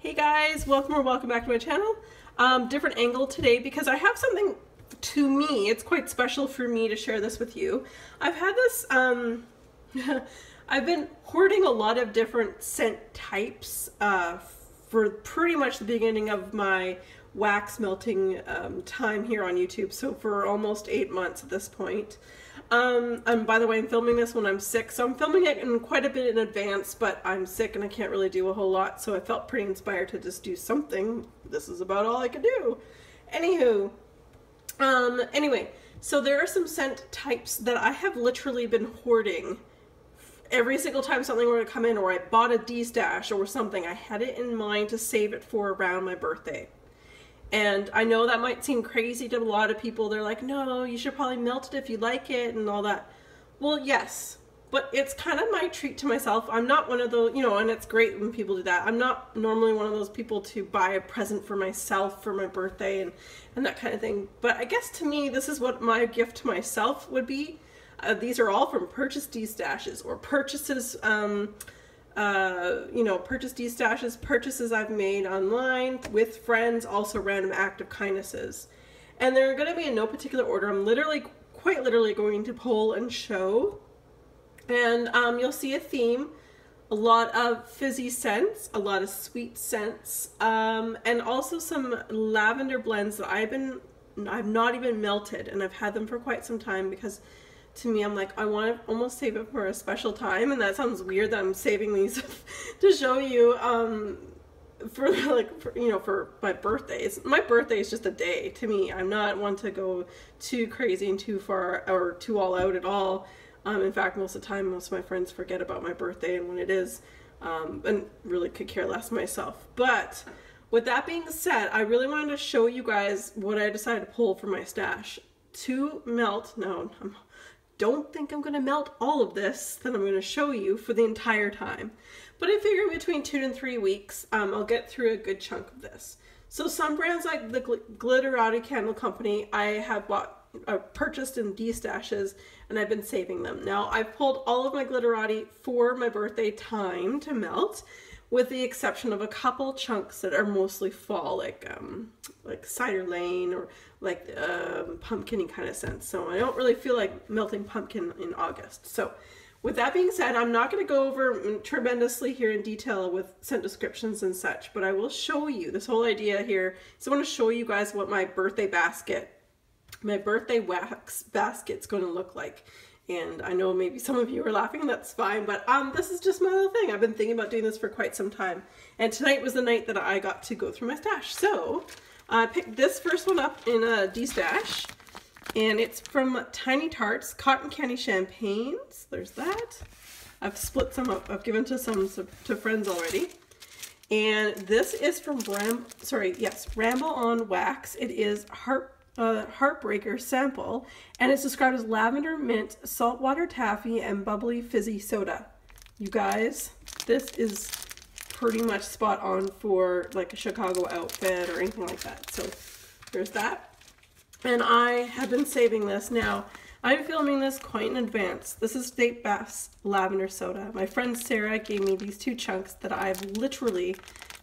Hey guys, welcome back to my channel. Different angle today because I have something, to me, it's quite special for me to share this with you. I've had this, I've been hoarding a lot of different scent types for pretty much the beginning of my wax melting time here on YouTube, so for almost 8 months at this point. And by the way, I'm filming this when I'm sick, so I'm filming it in quite a bit in advance, but I'm sick and I can't really do a whole lot, so I felt pretty inspired to just do something. This is about all I could do. Anywho, anyway, so there are some scent types that I have literally been hoarding. Every single time something were to come in, or I bought a D-stash or something, I had it in mind to save it for around my birthday. And I know that might seem crazy to a lot of people. They're like, no, you should probably melt it if you like it and all that. Well, yes, but it's kind of my treat to myself. I'm not one of those, you know, and it's great when people do that. I'm not normally one of those people to buy a present for myself for my birthday and that kind of thing. But I guess to me, this is what my gift to myself would be. These are all from Purchase D-stashes or purchases, you know, Purchase D-stashes, purchases I've made online with friends, also random act of kindnesses. And they're going to be in no particular order. I'm literally, quite literally going to pull and show. And you'll see a theme, a lot of fizzy scents, a lot of sweet scents, and also some lavender blends that I've not even melted, and I've had them for quite some time because to me, I'm like, I want to almost save it for a special time, and that sounds weird that I'm saving these to show you for you know, for my birthdays. My birthday is just a day to me. I'm not one to go too crazy and too far or too all out at all. In fact, most of the time, most of my friends forget about my birthday and when it is, and really could care less myself. But with that being said, I really wanted to show you guys what I decided to pull for my stash to melt. No, don't think I'm going to melt all of this that I'm going to show you for the entire time. But I figure between 2 and 3 weeks, I'll get through a good chunk of this. So some brands like the Glitterati Candle Company, I have purchased in D-stashes, and I've been saving them. Now, I've pulled all of my Glitterati for my birthday time to melt, with the exception of a couple chunks that are mostly fall, like Cider Lane or like pumpkin-y kind of scents. So I don't really feel like melting pumpkin in August. So with that being said, I'm not going to go over tremendously here in detail with scent descriptions and such, but I will show you this whole idea here. So I want to show you guys what my birthday wax basket's going to look like. And I know maybe some of you are laughing, and that's fine, but this is just my little thing. I've been thinking about doing this for quite some time. And tonight was the night that I got to go through my stash. So I picked this first one up in a D-stash, and it's from Tiny Tarts Cotton Candy Champagnes. There's that. I've split some up. I've given to some to friends already. And this is from Ramble on Wax. It is Heartbreaker sample, and it's described as lavender, mint, saltwater taffy, and bubbly fizzy soda. You guys, this is pretty much spot on for like a Chicago outfit or anything like that. So there's that. And I have been saving this. Now, I'm filming this quite in advance. This is State Bath's lavender soda. My friend Sarah gave me these 2 chunks that I've literally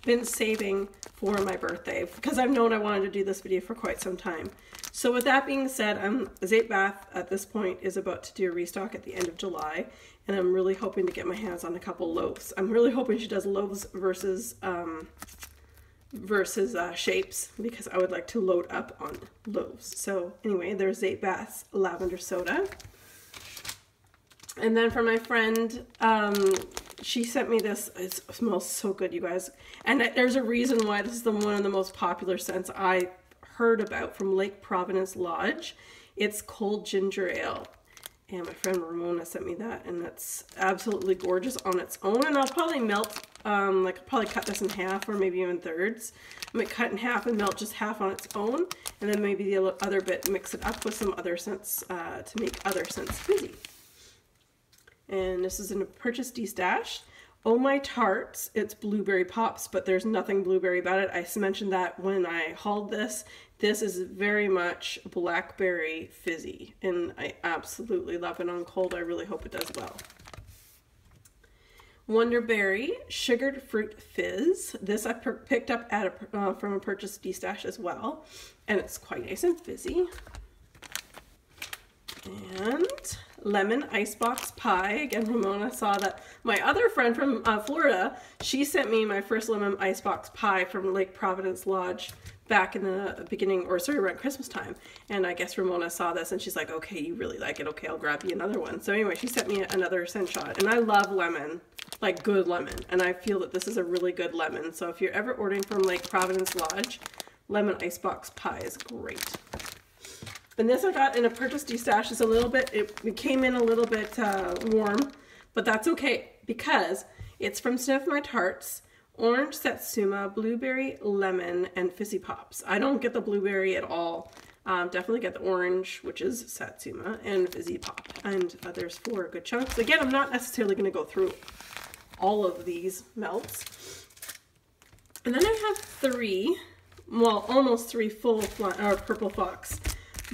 been saving for my birthday because I've known I wanted to do this video for quite some time. So with that being said, State Bath at this point is about to do a restock at the end of July, and I'm really hoping to get my hands on a couple loaves. I'm really hoping she does loaves versus shapes, because I would like to load up on loaves. So anyway, there's State Bath's lavender soda. And then for my friend, she sent me this. It smells so good, you guys. And there's a reason why this is one of the most popular scents I heard about from Lake Providence Lodge. It's cold ginger ale. And my friend Ramona sent me that, and that's absolutely gorgeous on its own. And I'll probably melt, I'll probably cut this in half or maybe even thirds. I might cut in half and melt just half on its own, and then maybe the other bit mix it up with some other scents to make other scents fizzy. And this is in a Purchase D-stash. Oh My Tarts, it's Blueberry Pops, but there's nothing blueberry about it. I mentioned that when I hauled this. This is very much blackberry fizzy, and I absolutely love it on cold. I really hope it does well. Wonderberry Sugared Fruit Fizz. This I picked up at from a purchase D-Stash as well, and it's quite nice and fizzy. And Lemon Icebox Pie. Again, Ramona saw that my other friend from Florida, she sent me my first lemon icebox pie from Lake Providence Lodge back in the beginning, or sorry, around Christmas time. And I guess Ramona saw this and she's like, okay, you really like it. Okay, I'll grab you another one. So anyway, she sent me another scent shot, and I love lemon, like good lemon. And I feel that this is a really good lemon. So if you're ever ordering from Lake Providence Lodge, lemon icebox pie is great. And this I got in a purchase D-Stash. It's a little bit, it came in a little bit warm, but that's okay because it's from Sniff My Tarts, Orange Satsuma, Blueberry, Lemon, and Fizzy Pops. I don't get the blueberry at all. Definitely get the orange, which is Satsuma, and Fizzy Pop. And there's 4 good chunks. Again, I'm not necessarily going to go through all of these melts. And then I have 3, well, almost 3 full Purple Fox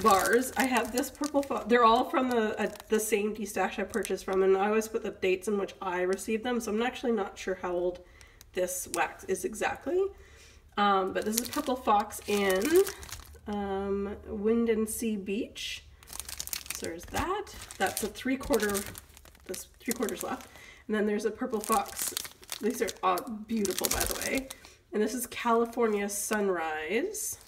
bars. I have this Purple Fox. They're all from the same D-Stash I purchased from, and I always put the dates in which I received them, so I'm actually not sure how old this wax is exactly. But this is Purple Fox in Wind and Sea Beach. So there's that. That's a 3/4. There's 3/4 left. And then there's a Purple Fox. These are beautiful, by the way. And this is California Sunrise.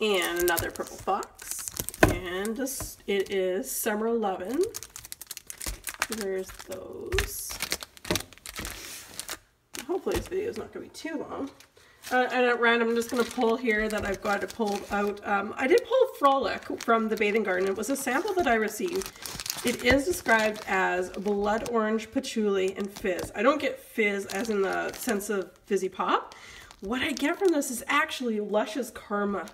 And another Purple Fox. And this, it is Summer Lovin'. There's those. Hopefully this video is not going to be too long. And at random, I'm just going to pull here that I've got to pull out. I did pull Frolic from the Bathing Garden. It was a sample that I received. It is described as blood orange, patchouli, and fizz. I don't get fizz as in the sense of fizzy pop. What I get from this is actually Lush's Karma.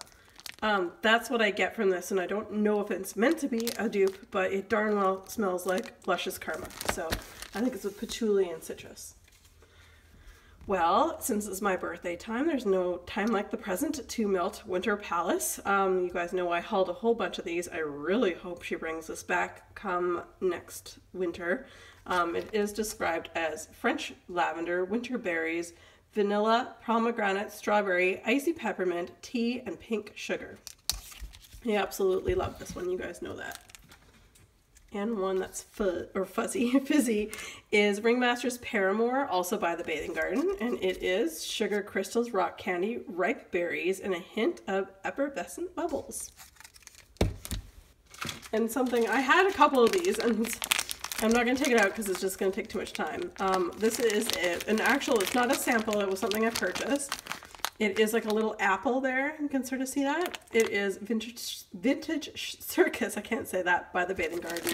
That's what I get from this, and I don't know if it's meant to be a dupe, but it darn well smells like Lush's Karma. So I think it's with patchouli and citrus. Well, since it's my birthday time, there's no time like the present to melt Winter Palace. You guys know I hauled a whole bunch of these. I really hope she brings this back come next winter. It is described as French lavender, winter berries, vanilla, pomegranate, strawberry, icy peppermint, tea, and pink sugar. I absolutely love this one. You guys know that. And one that's fizzy is Ringmaster's Paramour, also by the Bathing Garden, and it is sugar crystals, rock candy, ripe berries, and a hint of effervescent bubbles. And something, I had a couple of these, and I'm not going to take it out because it's just going to take too much time. This is an actual, it's not a sample, it was something I purchased. It is like a little apple there. You can sort of see that. It is Vintage Circus, I can't say that, by the Bathing Garden.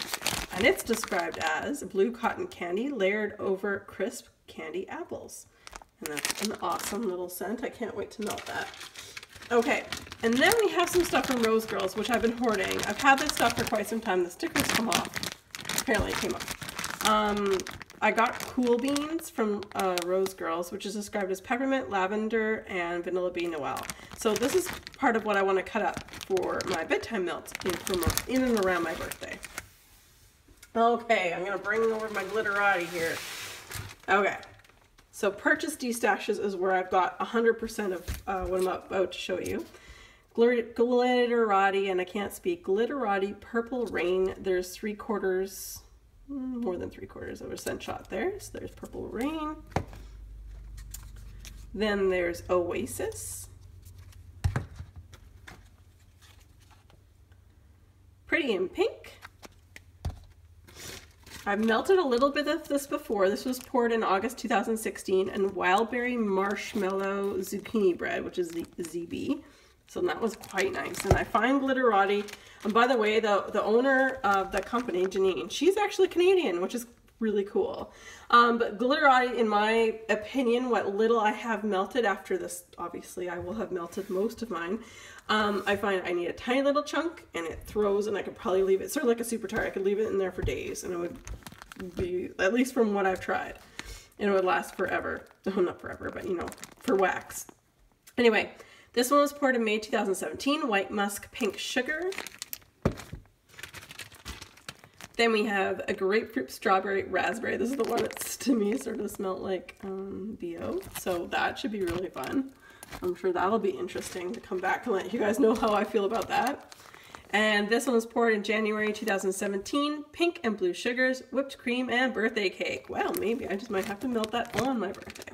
And it's described as blue cotton candy layered over crisp candy apples. And that's an awesome little scent. I can't wait to melt that. Okay, and then we have some stuff from Rose Girls, which I've been hoarding. I've had this stuff for quite some time. The stickers come off. Apparently it came off. I got Cool Beans from Rose Girls, which is described as peppermint, lavender, and vanilla bean Noel. So this is part of what I want to cut up for my bedtime melt in and around my birthday. Okay, I'm going to bring over my glitterati here. Okay, so purchase D-Stashes is where I've got 100% of what I'm about to show you. Glitterati, and I can't speak, Glitterati Purple Rain. There's 3/4, more than 3/4 of a scent shot there. So there's Purple Rain. Then there's Oasis. Pretty in Pink. I've melted a little bit of this before. This was poured in August 2016, and Wildberry Marshmallow Zucchini Bread, which is the ZB. So that was quite nice. And I find Glitterati, and by the way, the owner of the company, Janine, she's actually Canadian, which is really cool. But Glitterati, in my opinion, what little I have melted after this, obviously I will have melted most of mine, I find I need a tiny little chunk, and it throws, and I could probably leave it, sort of like a Super Tart, I could leave it in there for days, and it would be, at least from what I've tried, and it would last forever. Oh, not forever, but you know, for wax. Anyway, this one was poured in May 2017, White Musk Pink Sugar. Then we have a grapefruit, strawberry, raspberry. This is the one that's, to me, sort of smelled like BO. So that should be really fun. I'm sure that'll be interesting to come back and let you guys know how I feel about that. And this one was poured in January 2017. Pink and blue sugars, whipped cream, and birthday cake. Well, maybe I just might have to melt that on my birthday.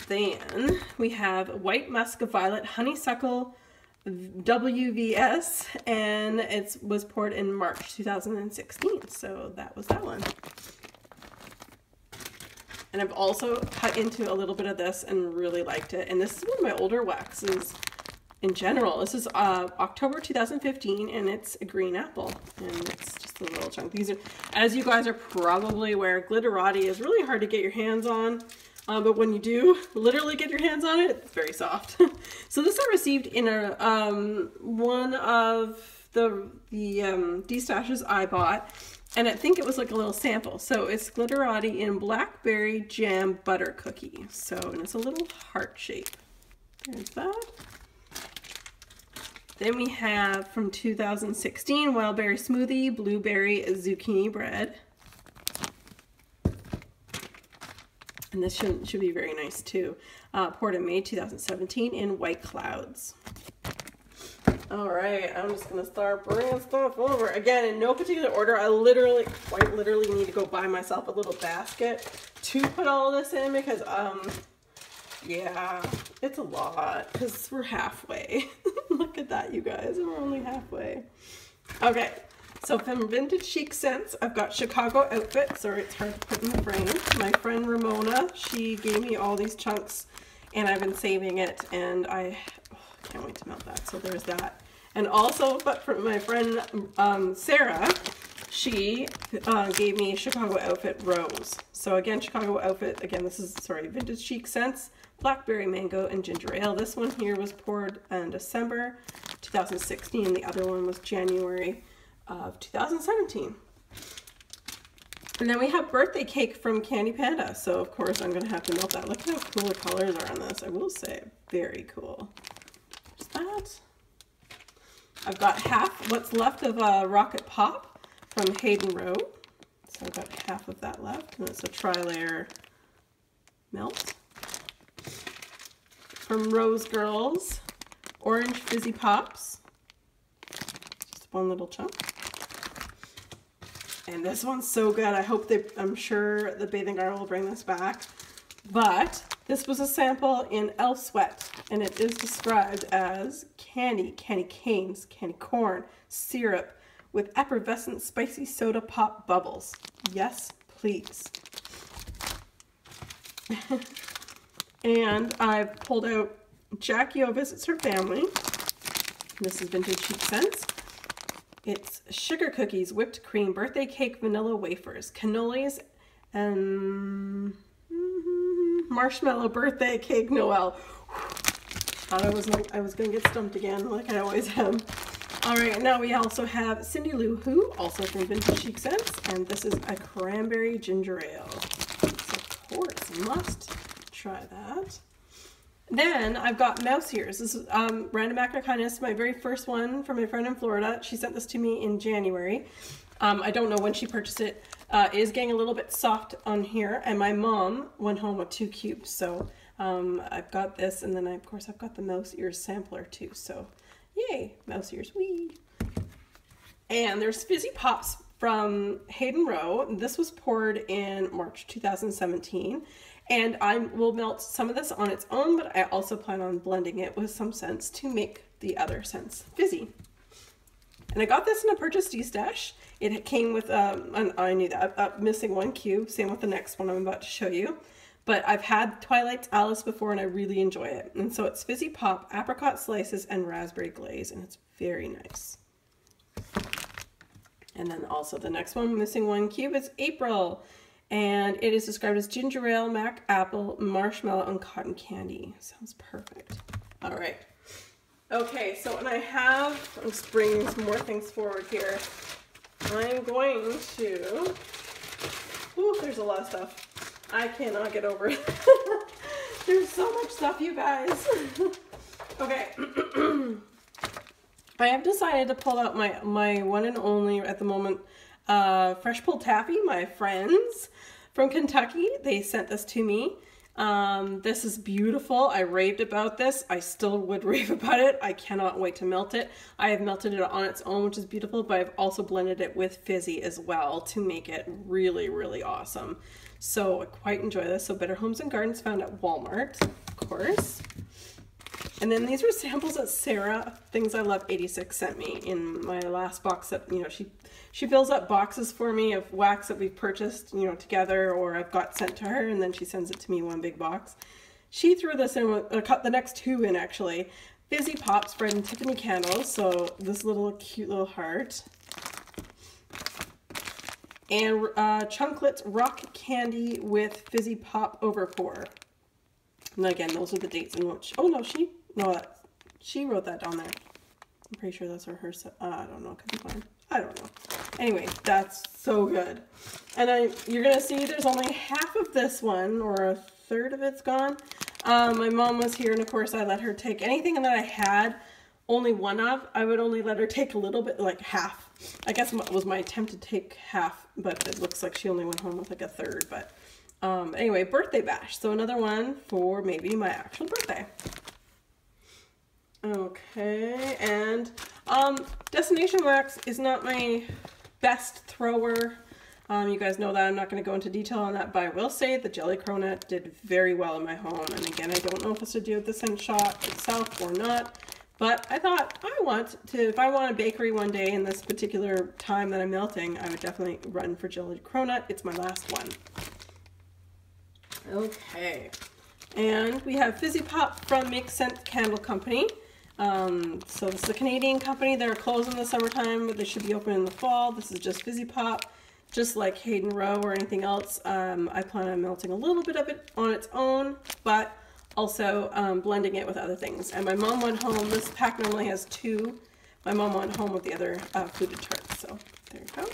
Then we have white musk violet honeysuckle WVS, and it was poured in March 2016. So that was that one. And I've also cut into a little bit of this and really liked it. And this is one of my older waxes in general. This is October 2015, and it's a green apple, and it's just a little chunk. These are, as you guys are probably aware, Glitterati is really hard to get your hands on, but when you do literally get your hands on it, it's very soft. So this I received in a one of the D-stashes I bought, and I think it was like a little sample. So it's Glitterati in blackberry jam butter cookie. So, and it's a little heart shape. There's that. Then we have from 2016, wild berry smoothie, blueberry zucchini bread. And this should be very nice too. Poured in May 2017 in White Clouds. All right, I'm just gonna start bringing stuff over. Again, in no particular order, I quite literally need to go buy myself a little basket to put all this in because, yeah, it's a lot because we're halfway. Look at that, you guys, we're only halfway. Okay, so from Vintage Chic Scents, I've got Chicago Outfit. Sorry, it's hard to put in the frame. My friend Ramona, she gave me all these chunks and I've been saving it, and I can't wait to melt that. So there's that. And also, but from my friend Sarah, she gave me Chicago Outfit Rose. So again, Chicago Outfit, again, this is, sorry, Vintage Chic Scents, blackberry mango and ginger ale. This one here was poured in December 2016. The other one was January of 2017. And then we have birthday cake from Candy Panda. So of course I'm gonna have to melt that. Look at how cool the colors are on this. I will say, very cool. There's that. I've got half what's left of Rocket Pop from Hayden Rowe. So I've got half of that left, and it's a tri-layer melt. From Rose Girls, Orange Fizzy Pops. Just one little chunk. And this one's so good. I hope I'm sure the Bathing Garden will bring this back. But this was a sample in Elf Sweat, and it is described as candy canes, candy corn, syrup with effervescent spicy soda pop bubbles. Yes, please. And I've pulled out Jackie O Visits Her Family. This is Vintage Chic Scents. It's sugar cookies, whipped cream, birthday cake, vanilla wafers, cannolis, and marshmallow birthday cake Noel. Thought I was gonna get stumped again, like I always am. All right, now we also have Cindy Lou Who, also from Vintage Chic Scents, and this is a cranberry ginger ale. So of course, must try that. Then I've got mouse ears. This is Random Act of Kindness, my very first one from my friend in Florida. She sent this to me in January. I don't know when she purchased it. It is getting a little bit soft on here, and my mom went home with 2 cubes. So I've got this, and then of course I've got the mouse ears sampler too. So yay, mouse ears, wee. And there's Fizzy Pops from Hayden Rowe. This was poured in March 2017. And I will melt some of this on its own, but I also plan on blending it with some scents to make the other scents fizzy. And I got this in a purchase D-stash. It came with, and I knew that, missing 1 cube, same with the next one I'm about to show you. But I've had Twilight's Alice before and I really enjoy it. And so it's Fizzy Pop, apricot slices, and raspberry glaze, and it's very nice. And then also the next one, missing 1 cube, is April. And it is described as ginger ale, mac apple, marshmallow, and cotton candy. Sounds perfect. All right. Okay, so when I'm just bringing some more things forward here. I'm going to, ooh, there's a lot of stuff. I cannot get over it. There's so much stuff, you guys. Okay. I have decided to pull out my one and only, at the moment, Fresh Pulled Taffy, my friends from Kentucky, they sent this to me. This is beautiful. I raved about this. I still would rave about it. I cannot wait to melt it. I have melted it on its own, which is beautiful, but I've also blended it with fizzy as well to make it really, really awesome. So I quite enjoy this. So Better Homes and Gardens, found at Walmart, of course. And then these were samples that Sarah, Things I Love 86, sent me in my last box that, you know, she fills up boxes for me of wax that we've purchased, you know, together, or I've got sent to her, and then she sends it to me in one big box. She threw this in, cut the next two in actually. Fizzy Pops, Fred and Tiffany candles, so this little cute little heart. And Chunklets Rock Candy with Fizzy Pop Overpour. And again, those are the dates in which, oh no, she wrote that down there. I'm pretty sure that's her, I don't know, could be mine. I don't know. Anyway, that's so good. And you're gonna see there's only half of this one, or a third of it's gone. My mom was here, and of course I let her take anything that I had only one of. I would only let her take a little bit, like half. I guess it was my attempt to take half, but it looks like she only went home with like a third. But anyway, birthday bash. So another one for maybe my actual birthday. Okay, and Destination Wax is not my best thrower. You guys know that I'm not going to go into detail on that, but I will say the Jelly Cronut did very well in my home. And again, I don't know if it's to do with the scent shot itself or not, but I thought if I want a bakery one day in this particular time that I'm melting, I would definitely run for Jelly Cronut. It's my last one. Okay, and we have Fizzy Pop from Make Scent Candle Company. So this is a Canadian company. They're closed in the summertime, but they should be open in the fall. This is just Fizzy Pop, just like Hayden Row or anything else. I plan on melting a little bit of it on its own, but also blending it with other things. And my mom went home. This pack normally has 2. My mom went home with the other fluted tarts. So there you go.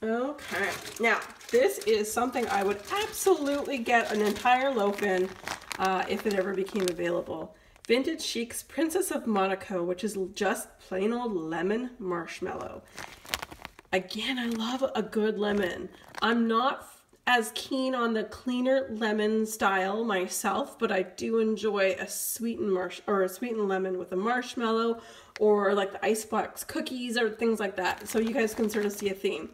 Okay, now this is something I would absolutely get an entire loaf in if it ever became available. Vintage Chic's Princess of Monaco, which is just plain old lemon marshmallow. Again, I love a good lemon. I'm not as keen on the cleaner lemon style myself, but I do enjoy a sweetened lemon with a marshmallow, or like the icebox cookies or things like that. So you guys can sort of see a theme.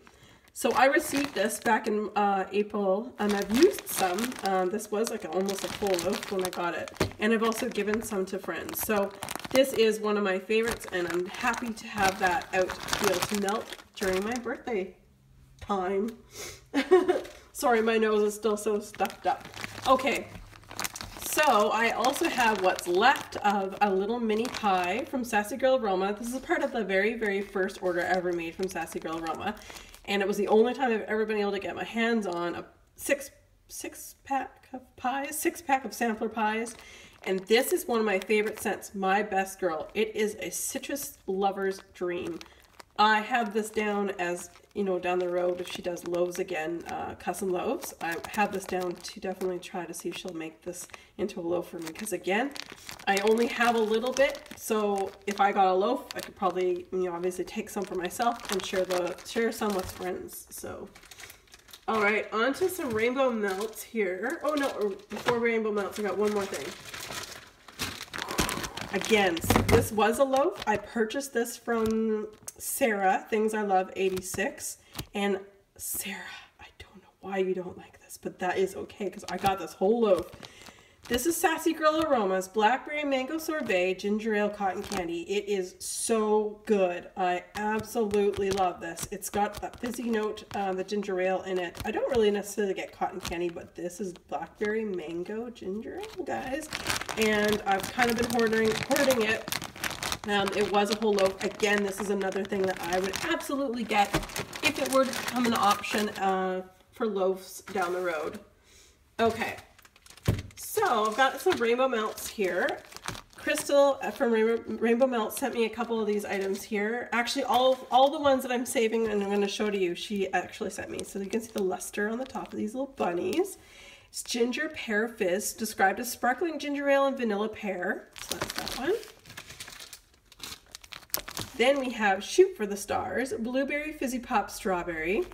So I received this back in April, and I've used some. This was like almost a full loaf when I got it. And I've also given some to friends. So this is one of my favorites, and I'm happy to have that out to be able to melt during my birthday time. Sorry, my nose is still so stuffed up. Okay, so I also have what's left of a little mini pie from Sassy Girl Aroma. This is part of the very, very first order I ever made from Sassy Girl Aroma. And it was the only time I've ever been able to get my hands on a six pack of sampler pies. And this is one of my favorite scents, My Best Girl. It is a citrus lover's dream. I have this down as, you know, down the road if she does loaves again, custom loaves. I have this down to definitely try to see if she'll make this into a loaf for me. Because again, I only have a little bit, so if I got a loaf, I could probably, you know, obviously take some for myself and share some with friends. So, all right, on to some rainbow melts here. Oh no, before rainbow melts, I got one more thing. Again, so this was a loaf. I purchased this from Sarah, Things I Love 86. And Sarah, I don't know why you don't like this, but that is okay because I got this whole loaf. This is Sassy Girl Aromas, Blackberry Mango Sorbet, Ginger Ale Cotton Candy. It is so good. I absolutely love this. It's got that fizzy note, the ginger ale in it. I don't really necessarily get cotton candy, but this is Blackberry Mango Ginger Ale, guys. And I've kind of been hoarding it. It was a whole loaf. Again, this is another thing that I would absolutely get if it were to become an option for loaves down the road. Okay. So I've got some rainbow melts here. Crystal from Rainbow Melt sent me a couple of these items here. Actually, all the ones that I'm saving and I'm going to show to you, she actually sent me. So you can see the luster on the top of these little bunnies. It's Ginger Pear Fizz, described as sparkling ginger ale and vanilla pear. So that's that one. Then we have Shoot for the Stars, Blueberry Fizzy Pop Strawberry.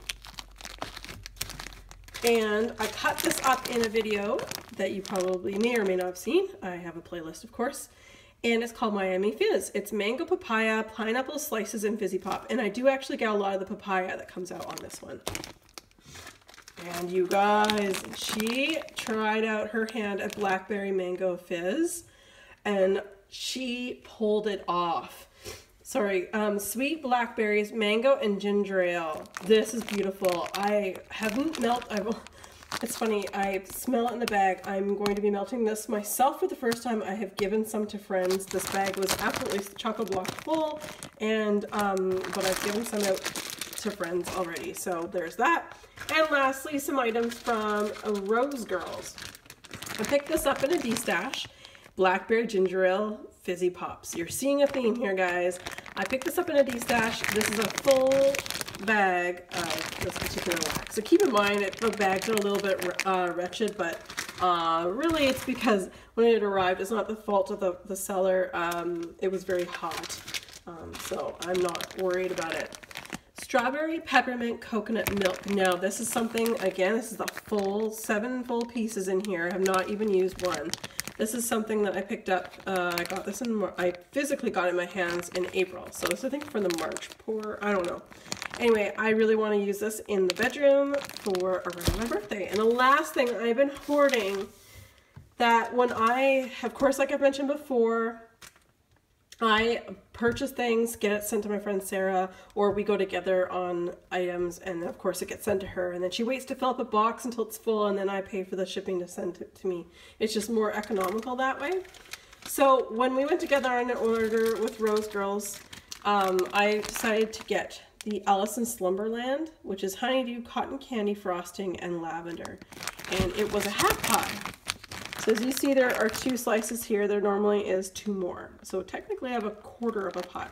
And I cut this up in a video that you probably may or may not have seen. I have a playlist, of course. And it's called Miami Fizz. It's mango papaya, pineapple slices, and fizzy pop. And I do actually get a lot of the papaya that comes out on this one. And you guys, she tried out her hand at Blackberry Mango Fizz, and she pulled it off. Sorry, sweet blackberries, mango, and ginger ale. This is beautiful. I haven't it's funny, I smell it in the bag. I'm going to be melting this myself for the first time. I have given some to friends. This bag was absolutely chock-a-block full, and but I've given some out to friends already. So there's that. And lastly, some items from Rose Girls. I picked this up in a D-stash. Blackberry ginger ale fizzy pops. You're seeing a theme here, guys. I picked this up in a D-stash. This is a full bag of this particular wax. So keep in mind, the bags are a little bit wretched, but really it's because when it arrived, it's not the fault of the seller. It was very hot, so I'm not worried about it. Strawberry peppermint coconut milk. Now this is something, again, this is the full 7 full pieces in here. I have not even used one. This is something that I picked up. I got this I physically got it in my hands in April. So this is, I think, for the March pour. I don't know. Anyway, I really want to use this in the bedroom for around my birthday. And the last thing I've been hoarding, that when of course, like I've mentioned before, I purchase things, get it sent to my friend Sarah, or we go together on items, and of course it gets sent to her, and then she waits to fill up a box until it's full, and then I pay for the shipping to send it to me. It's just more economical that way. So when we went together on an order with Rose Girls, I decided to get the Alice in Slumberland, which is honeydew, cotton candy frosting, and lavender. And it was a half pie. So as you see, there are 2 slices here. There normally is 2 more. So technically I have a quarter of a pie.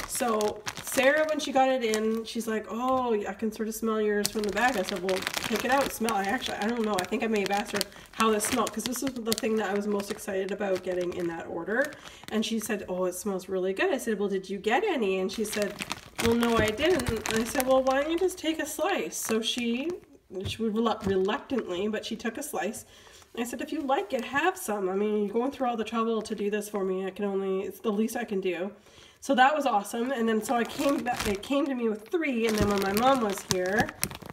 So Sarah, when she got it in, she's like, oh, I can sort of smell yours from the bag. I said, well, take it out, smell. I don't know. I think I may have asked her how this smelled, because this was the thing that I was most excited about getting in that order. And she said, oh, it smells really good. I said, well, did you get any? And she said, well, no, I didn't. And I said, well, why don't you just take a slice? So she reluctantly, but she took a slice. I said, if you like it, have some. I mean, you're going through all the trouble to do this for me. It's the least I can do. So that was awesome. And then so it came to me with 3. And then when my mom was here,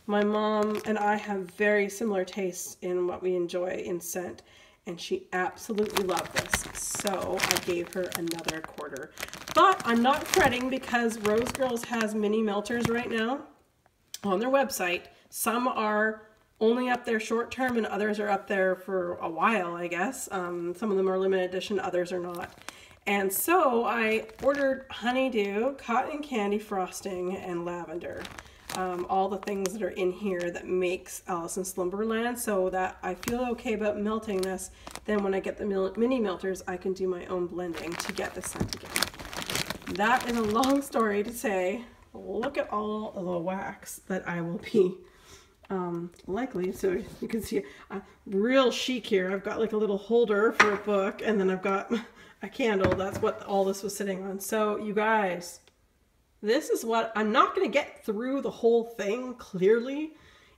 my mom and I have very similar tastes in what we enjoy in scent. And she absolutely loved this. So I gave her another quarter. But I'm not fretting, because Rose Girls has mini melters right now on their website. Some are only up there short term, and others are up there for a while, I guess. Some of them are limited edition, others are not. And so I ordered honeydew, cotton candy frosting, and lavender. All the things that are in here that makes Alice in Slumberland, so that I feel okay about melting this. Then when I get the mini melters, I can do my own blending to get the scent again. That is a long story to say, look at all of the wax that I will be likely, so you can see real chic here. I've got like a little holder for a book, and then I've got a candle. That's what all this was sitting on. So you guys, this is what I'm not going to get through the whole thing clearly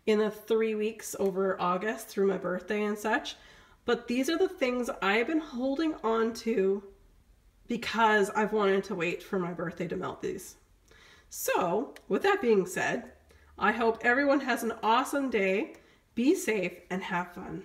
in the 3 weeks over August through my birthday and such, but these are the things I've been holding on to because I've wanted to wait for my birthday to melt these. So with that being said, I hope everyone has an awesome day, be safe, and have fun.